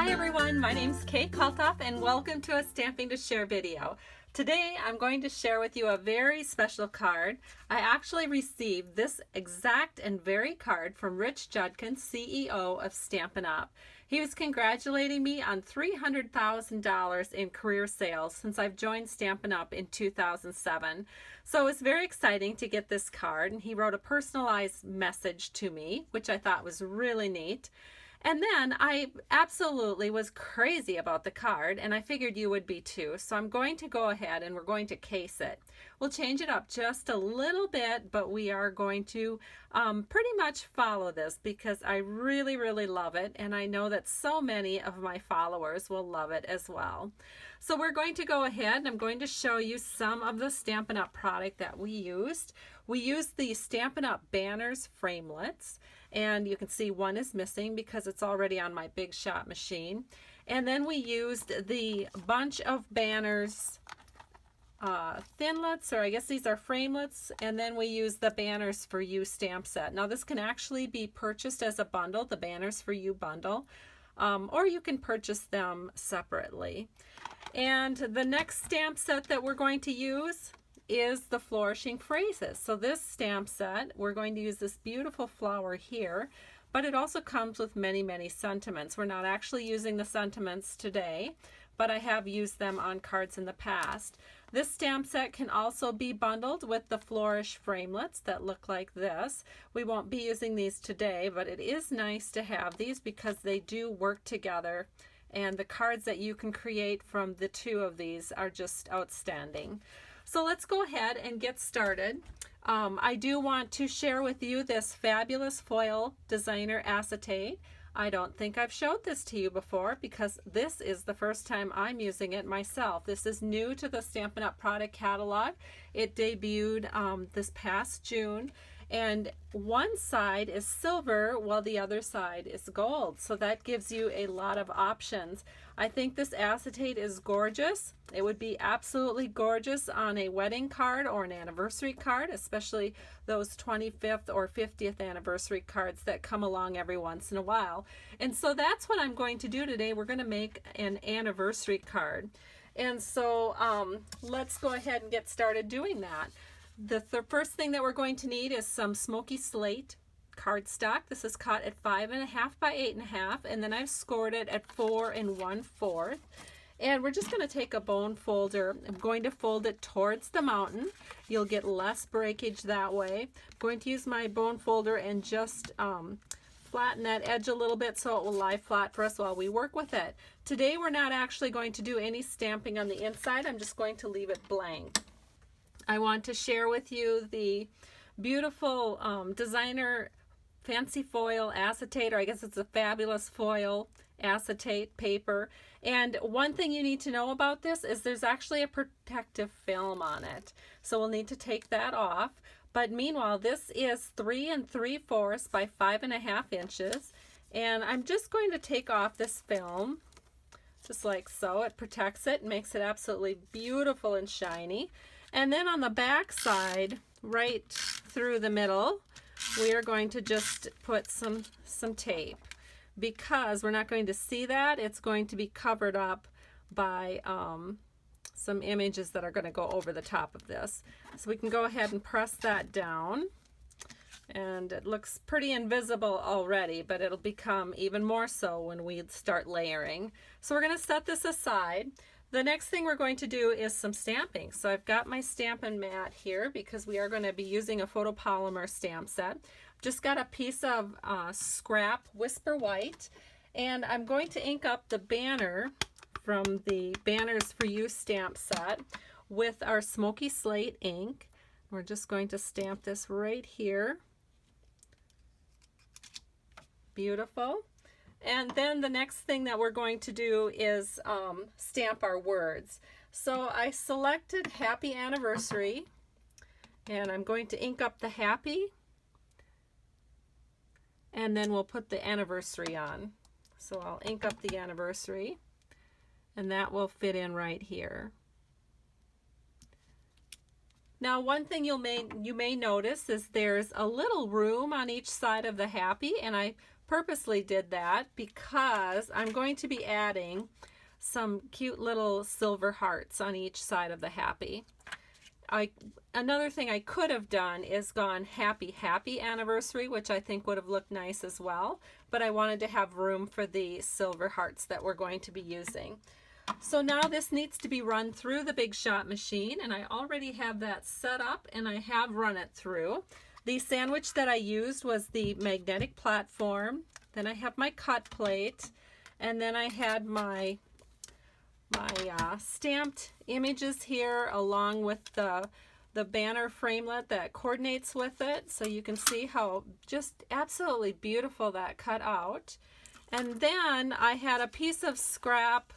Hi everyone, my name's Kate Kalthoff and welcome to a Stamping to Share video. Today I'm going to share with you a very special card. I actually received this exact and very card from Rich Judkins, CEO of Stampin' Up! He was congratulating me on $300,000 in career sales since I've joined Stampin' Up! In 2007. So it was very exciting to get this card, and he wrote a personalized message to me, which I thought was really neat. And then I absolutely was crazy about the card, and I figured you would be too. So I'm going to go ahead and we're going to case it. We'll change it up just a little bit, but we are going to pretty much follow this because I really, really love it. And I know that so many of my followers will love it as well. So we're going to go ahead and I'm going to show you some of the Stampin' Up! Product that we used. We used the Stampin' Up! Banners framelets. And you can see one is missing because it's already on my Big Shot machine. And then we used the bunch of banners thinlets, or I guess these are framelets, and then we use the Banners for You stamp set. Now this can actually be purchased as a bundle, the Banners for You bundle, or you can purchase them separately. And the next stamp set that we're going to use is the Flourishing Phrases. So this stamp set, we're going to use this beautiful flower here, but it also comes with many, many sentiments. We're not actually using the sentiments today, but I have used them on cards in the past. This stamp set can also be bundled with the Flourish framelets that look like this. We won't be using these today, but it is nice to have these because they do work together, and the cards that you can create from the two of these are just outstanding. So let's go ahead and get started. I do want to share with you this fabulous foil designer acetate. I don't think I've showed this to you before because this is the first time I'm using it myself. This is new to the Stampin' Up! Product catalog. It debuted this past June, and one side is silver while the other side is gold. So that gives you a lot of options. I think this acetate is gorgeous. It would be absolutely gorgeous on a wedding card or an anniversary card, especially those 25th or 50th anniversary cards that come along every once in a while. And so that's what I'm going to do today. We're going to make an anniversary card. And so let's go ahead and get started doing that. The first thing that we're going to need is some smoky slate cardstock. This is cut at 5.5 by 8.5, and then I've scored it at 4 1/4. And we're just going to take a bone folder. I'm going to fold it towards the mountain. You'll get less breakage that way. I'm going to use my bone folder and just flatten that edge a little bit so it will lie flat for us while we work with it. Today we're not actually going to do any stamping on the inside. I'm just going to leave it blank. I want to share with you the beautiful designer fancy foil acetate, or I guess it's a fabulous foil acetate paper. And one thing you need to know about this is there's actually a protective film on it. So we'll need to take that off. But meanwhile, this is 3 3/4 by 5.5 inches. And I'm just going to take off this film, just like so. It protects it and makes it absolutely beautiful and shiny. And then on the back side, right through the middle, we are going to just put some tape. Because we're not going to see that, it's going to be covered up by some images that are going to go over the top of this. So we can go ahead and press that down. And it looks pretty invisible already, but it'll become even more so when we start layering. So we're going to set this aside. The next thing we're going to do is some stamping. So I've got my Stampin' mat here because we are going to be using a photopolymer stamp set. I've just got a piece of scrap Whisper White, and I'm going to ink up the banner from the Banners for You stamp set with our smoky slate ink. We're just going to stamp this right here. Beautiful. And then the next thing that we're going to do is stamp our words. So I selected Happy Anniversary, and I'm going to ink up the happy, and then we'll put the anniversary on. So I'll ink up the anniversary, and that will fit in right here. Now, one thing you may notice is there's a little room on each side of the happy, and I purposely did that because I'm going to be adding some cute little silver hearts on each side of the happy. Another thing I could have done is gone happy anniversary, which I think would have looked nice as well, but I wanted to have room for the silver hearts that we're going to be using. So now this needs to be run through the Big Shot machine, and I already have that set up and I have run it through. The sandwich that I used was the magnetic platform. Then I have my cut plate, and then I had my stamped images here along with the banner framelit that coordinates with it, so you can see how just absolutely beautiful that cut out. And then I had a piece of scrap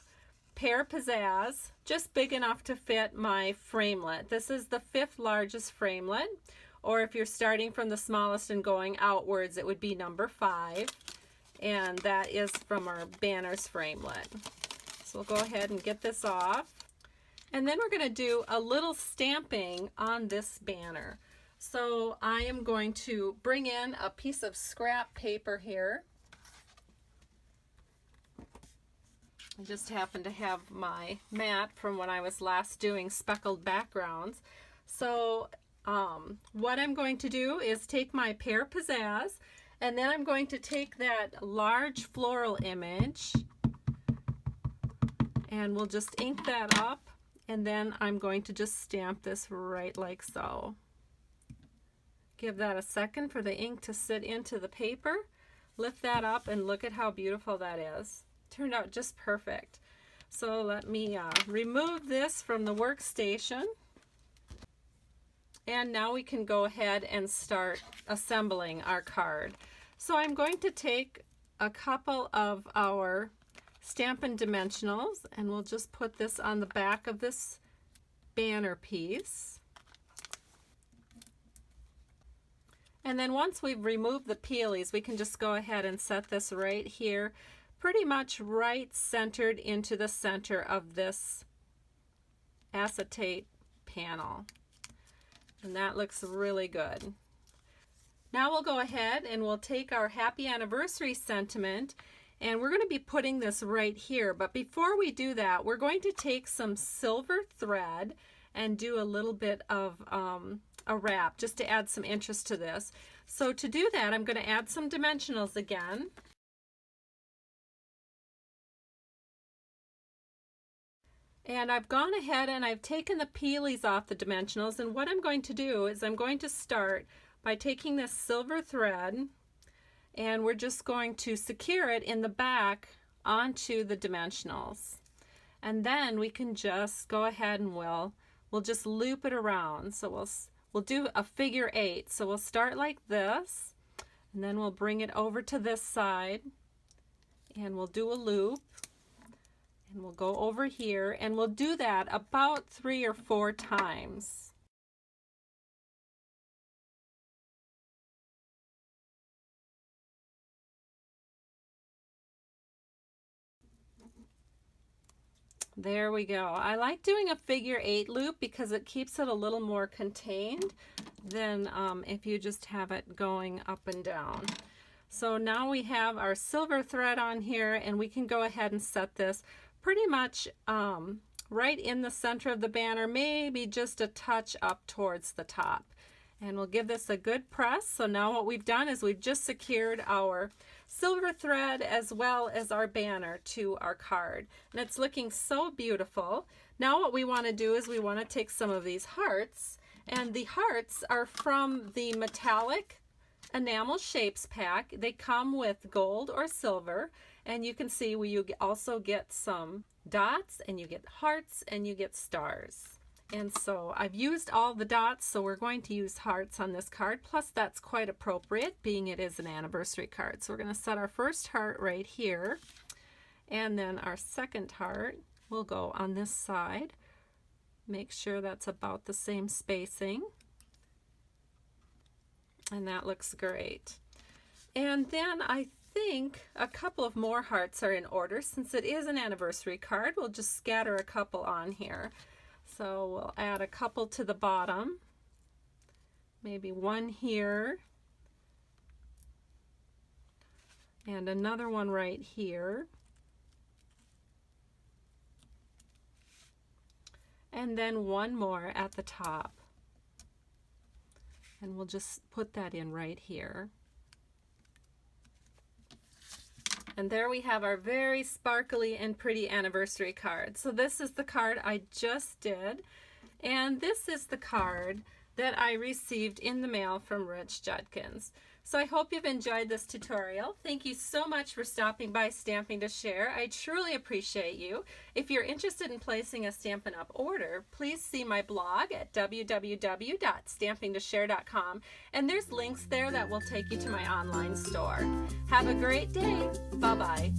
pear pizzazz, just big enough to fit my framelit. This is the 5th largest framelit, or if you're starting from the smallest and going outwards, it would be number 5, and that is from our banners framelit. So we'll go ahead and get this off. And then we're going to do a little stamping on this banner. So I am going to bring in a piece of scrap paper here. I just happen to have my mat from when I was last doing speckled backgrounds. So what I'm going to do is take my pear pizzazz, and then I'm going to take that large floral image, and we'll just ink that up, and then I'm going to just stamp this right like so. Give that a second for the ink to sit into the paper. Lift that up and look at how beautiful that is. Turned out just perfect. So let me remove this from the workstation. And now we can go ahead and start assembling our card. So I'm going to take a couple of our Stampin' Dimensionals, and we'll just put this on the back of this banner piece. And then once we've removed the peelies, we can just go ahead and set this right here, pretty much right centered into the center of this acetate panel. And that looks really good. Now we'll go ahead and we'll take our happy anniversary sentiment, and we're going to be putting this right here. But before we do that, we're going to take some silver thread and do a little bit of a wrap just to add some interest to this. So to do that, I'm going to add some dimensionals again. And I've gone ahead and I've taken the peelies off the dimensionals, and what I'm going to do is I'm going to start by taking this silver thread, and we're just going to secure it in the back onto the dimensionals. And then we can just go ahead and we'll just loop it around. So we'll do a figure 8. So we'll start like this, and then we'll bring it over to this side, and we'll do a loop, and we'll go over here, and we'll do that about 3 or 4 times. There we go. I like doing a figure 8 loop because it keeps it a little more contained than if you just have it going up and down. So now we have our silver thread on here, and we can go ahead and set this pretty much right in the center of the banner, maybe just a touch up towards the top. And we'll give this a good press. So now what we've done is we've just secured our silver thread as well as our banner to our card. And it's looking so beautiful. Now what we want to do is we want to take some of these hearts, and the hearts are from the metallic enamel shapes pack. They come with gold or silver, and you can see you also get some dots, and you get hearts, and you get stars. And so I've used all the dots, so we're going to use hearts on this card. Plus that's quite appropriate, being it is an anniversary card. So we're going to set our first heart right here, and then our second heart will go on this side. Make sure that's about the same spacing. And that looks great. And then I think a couple of more hearts are in order. Since it is an anniversary card, we'll just scatter a couple on here. So we'll add a couple to the bottom, maybe one here, And another one right here. And then one more at the top. And we'll just put that in right here. And there we have our very sparkly and pretty anniversary card. So this is the card I just did. And this is the card that I received in the mail from Rich Judkins. So I hope you've enjoyed this tutorial. Thank you so much for stopping by Stamping to Share. I truly appreciate you. If you're interested in placing a Stampin' Up! Order, please see my blog at www.stampingtoshare.com, and there's links there that will take you to my online store. Have a great day. Bye-bye.